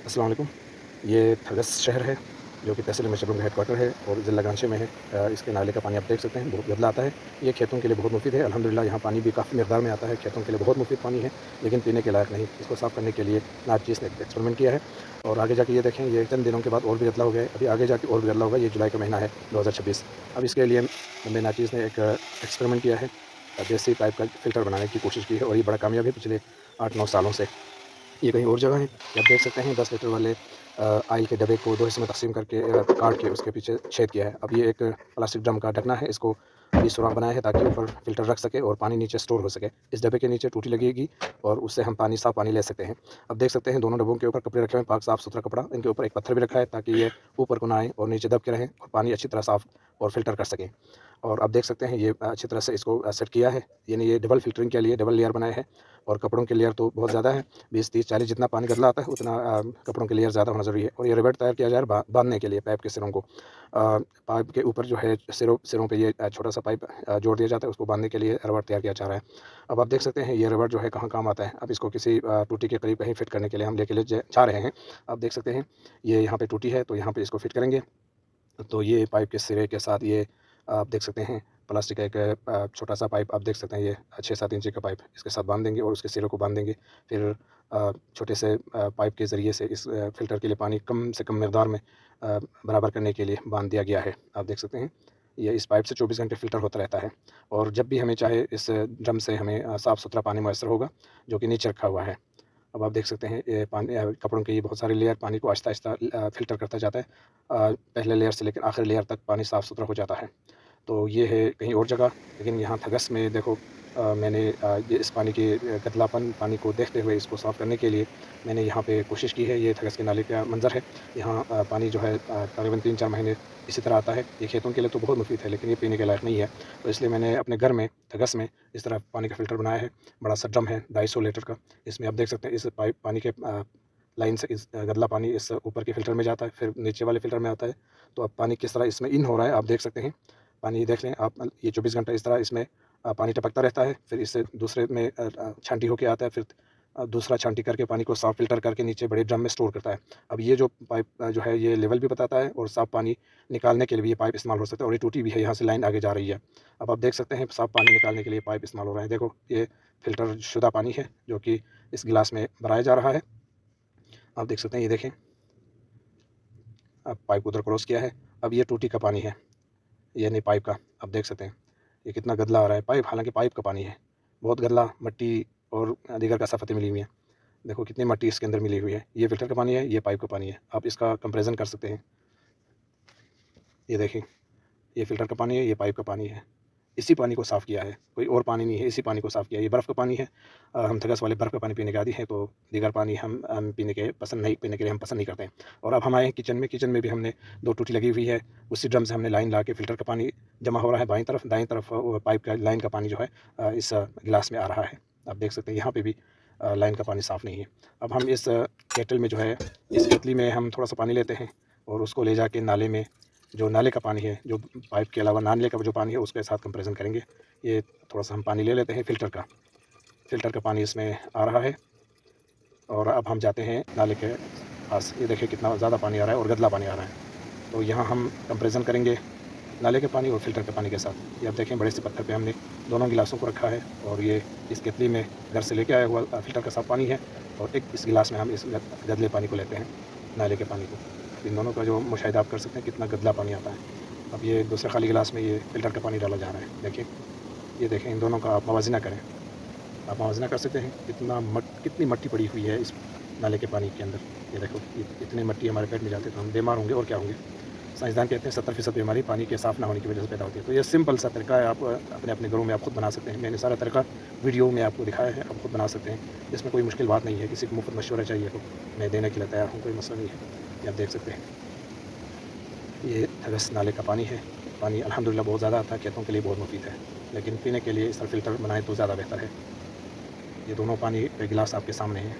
अस्सलाम वालेकुम। ये थगस शहर है, जो कि तहसील मशरुम का हेडक्वार्टर है और ज़िला गांशी में है। इसके नाले का पानी आप देख सकते हैं, बहुत गंदा आता है। ये खेतों के लिए बहुत मुफ़ीद है। अल्हम्दुलिल्लाह यहाँ पानी भी काफ़ी मकदार में आता है, खेतों के लिए बहुत मुफ़ीद पानी है, लेकिन पीने के लायक नहीं। इसको साफ़ करने के लिए नारचीज़ ने एक एक्सपेरिमेंट किया है और आगे जाके ये देखें, ये चंद दिनों के बाद और भी गंदा हो गया है। अभी आगे जाके और भी गंदा होगा, ये जुलाई का महीना है 2026। अब इसके लिए बंदे नारचीज़ ने एक एक्सपेरिमेंट किया है। देसी पाइप का फ़िल्टर बनाने की कोशिश की है और ये बड़ा कामयाब है पिछले 8-9 सालों से। ये कहीं और जगह है। ये आप देख सकते हैं 10 लीटर वाले ऑयल के डब्बे को 2 हिस्सों में तक़सीम करके काट के उसके पीछे छेद किया है। अब ये एक प्लास्टिक ड्रम का ढकना है, इसको ये सुराख बनाया है ताकि ऊपर फ़िल्टर रख सके और पानी नीचे स्टोर हो सके। इस डब्बे के नीचे टूटी लगेगी और उससे हम साफ़ पानी ले सकते हैं। अब देख सकते हैं दोनों डब्बों के ऊपर कपड़े रखे हुए हैं, पाक साफ़-सुथरा कपड़ा। इनके ऊपर एक पत्थर भी रखा है ताकि ये ऊपर को ना आए और नीचे दब के रहें और पानी अच्छी तरह साफ़ और फ़िल्टर कर सकें। और आप देख सकते हैं ये अच्छी तरह से इसको सेट किया है, यानी ये डबल फ़िल्टरिंग के लिए डबल लेयर बनाया है और कपड़ों के लेयर तो बहुत ज़्यादा है। 20, 30, 40 जितना पानी गंदा आता है उतना कपड़ों के लेयर ज़्यादा होना ज़रूरी है और ये रिवेट तैयार किया जा रहा है बाँधने के लिए पाइप के सिरों को। पाइप के ऊपर जो है सिरों पे ये छोटा-सा पाइप जोड़ दिया जाता है, उसको बाँधने के लिए रबड़ तैयार किया जा रहा है। अब आप देख सकते हैं ये रबड़ जो है कहाँ काम आता है। अब इसको किसी टूटी के करीब कहीं फिट करने के लिए हम लेके ले जा रहे हैं। आप देख सकते हैं ये यहाँ पे टूटी है तो यहाँ पे इसको फिट करेंगे। तो ये पाइप के सिरे के साथ ये आप देख सकते हैं प्लास्टिक का एक छोटा-सा पाइप आप देख सकते हैं ये 6-7 इंची का पाइप इसके साथ बाँध देंगे और उसके सिरे को बाँध देंगे। फिर छोटे से पाइप के ज़रिए से इस फ़िल्टर के लिए पानी कम से कम मिकदार में बराबर करने के लिए बाँध दिया गया है। आप देख सकते हैं ये इस पाइप से 24 घंटे फ़िल्टर होता रहता है और जब भी हमें चाहे इस ड्रम से हमें साफ़-सुथरा पानी मुयस्सर होगा, जो कि नीचे रखा हुआ है। अब आप देख सकते हैं ये पानी कपड़ों के ये बहुत सारे लेयर पानी को आहिस्ता-आहिस्ता फ़िल्टर करता जाता है। पहले लेयर से लेकर आखिरी लेयर तक पानी साफ़-सुथरा हो जाता है। तो ये है कहीं और जगह, लेकिन यहाँ थगस में देखो मैंने ये इस पानी के गंदलापन पानी को देखते हुए इसको साफ़ करने के लिए मैंने यहाँ पे कोशिश की है। ये थगस के नाले का मंज़र है। यहाँ पानी जो है तकरीबन 3-4 महीने इसी तरह आता है। ये खेतों के लिए तो बहुत मुफ़ीद है, लेकिन ये पीने के लायक नहीं है। तो इसलिए मैंने अपने घर में थगस में इस तरह पानी का फ़िल्टर बनाया है। बड़ा-सा ड्रम है 250 लीटर का। इसमें आप देख सकते हैं इस पाइप पानी के लाइन से इस गंदला पानी इस ऊपर के फ़िल्टर में जाता है, फिर नीचे वाले फ़िल्टर में आता है। तो अब पानी किस तरह इसमें इन हो रहा है आप देख सकते हैं। पानी देख लें आप ये 24 घंटा इस तरह इसमें पानी टपकता रहता है, फिर इससे दूसरे में छाँटी होके आता है, फिर दूसरा छाँटी करके पानी को साफ़ फ़िल्टर करके नीचे बड़े ड्रम में स्टोर करता है। अब ये जो पाइप जो है ये लेवल भी बताता है और साफ़ पानी निकालने के लिए भी ये पाइप इस्तेमाल हो सकता है और ये टूटी भी है, यहाँ से लाइन आगे जा रही है। अब आप देख सकते हैं साफ़ पानी निकालने के लिए पाइप इस्तेमाल हो रहा है। देखो ये फ़िल्टर शुदा पानी है, जो कि इस गिलास में भराया जा रहा है। आप देख सकते हैं ये देखें, अब पाइप उधर क्रॉस किया है। अब ये टूटी का पानी है, यानी पाइप का। आप देख सकते हैं ये कितना गंदला आ रहा है। पाइप हालाँकि पाइप का पानी है, बहुत गंदला मिट्टी और दीगर कसाफ़तें मिली हुई हैं। देखो कितनी मिट्टी इसके अंदर मिली हुई है। ये फ़िल्टर का पानी है, ये पाइप का पानी है। आप इसका कंपैरिज़न कर सकते हैं। ये देखें, ये फ़िल्टर का पानी है, ये पाइप का पानी है। इसी पानी को साफ़ किया है, कोई और पानी नहीं है, इसी पानी को साफ़ किया है। ये बर्फ़ का पानी है। हम थगस वाले बर्फ़ का पानी पीने के आदी हैं, तो दीगर पानी हम पीने के लिए हम पसंद नहीं करते हैं। और अब हम आए हैं किचन में भी हमने 2 टूटी लगी हुई है। उसी ड्रम से हमने लाइन ला के फ़िल्टर का पानी जमा हो रहा है बाईं तरफ, दाईं तरफ वो पाइप का लाइन का पानी जो है इस गिलास में आ रहा है। आप देख सकते हैं यहाँ पे भी लाइन का पानी साफ़ नहीं है। अब हम इस केटल में जो है, इस केतली में हम थोड़ा-सा पानी लेते हैं और उसको ले जाके नाले में, जो नाले का पानी है, जो पाइप के अलावा नाले का जो पानी है उसके साथ कंपैरिज़न करेंगे। ये थोड़ा-सा हम पानी ले लेते हैं फ़िल्टर का पानी इसमें आ रहा है और अब हम जाते हैं नाले के पास। ये देखिए कितना ज़्यादा पानी आ रहा है और गंदला पानी आ रहा है। तो यहाँ हम कंपैरिज़न करेंगे नाले के पानी और फ़िल्टर के पानी के साथ। ये आप देखें बड़े से पत्थर पे हमने दोनों गिलासों को रखा है और ये इस केतली में घर से लेके आया हुआ फ़िल्टर का साफ़ पानी है और एक इस गिलास में हम इस गंदले पानी को लेते हैं, नाले के पानी को। इन दोनों का जो मुशाहिदा आप कर सकते हैं कितना गंदला पानी आता है। अब ये दूसरे खाली गिलास में ये फ़िल्टर का पानी डाला जा रहा है। देखिए, ये देखें इन दोनों का आप मवाज़ना करें। आप मवाज़ना कर सकते हैं कितनी मट्टी पड़ी हुई है इस नाले के पानी के अंदर। ये देखो इतनी मट्टी हमारे पेट में जाती है तो हम बीमार होंगे और क्या होंगे। साइंसदान कहते हैं 70% बीमारी पानी के साफ़ ना होने की वजह से पैदा होती है। तो ये सिंपल सा तरीका है, आप अपने घरों में आप खुद बना सकते हैं। मैंने सारा तरीका वीडियो में आपको दिखाया है, आप खुद बना सकते हैं। इसमें कोई मुश्किल बात नहीं है। किसी को मुफ़्त मशवरा चाहिए तो मैं देने के लिए तैयार हूँ, कोई मसला नहीं है। ये आप देख सकते हैं, ये थगस नाले का पानी है। पानी अल्हम्दुलिल्लाह बहुत ज़्यादा आता है, खेतों के लिए बहुत मुफ़ीद है, लेकिन पीने के लिए इस तरह फ़िल्टर बनाएँ तो ज़्यादा बेहतर है। ये दोनों पानी के गिलास आपके सामने हैं।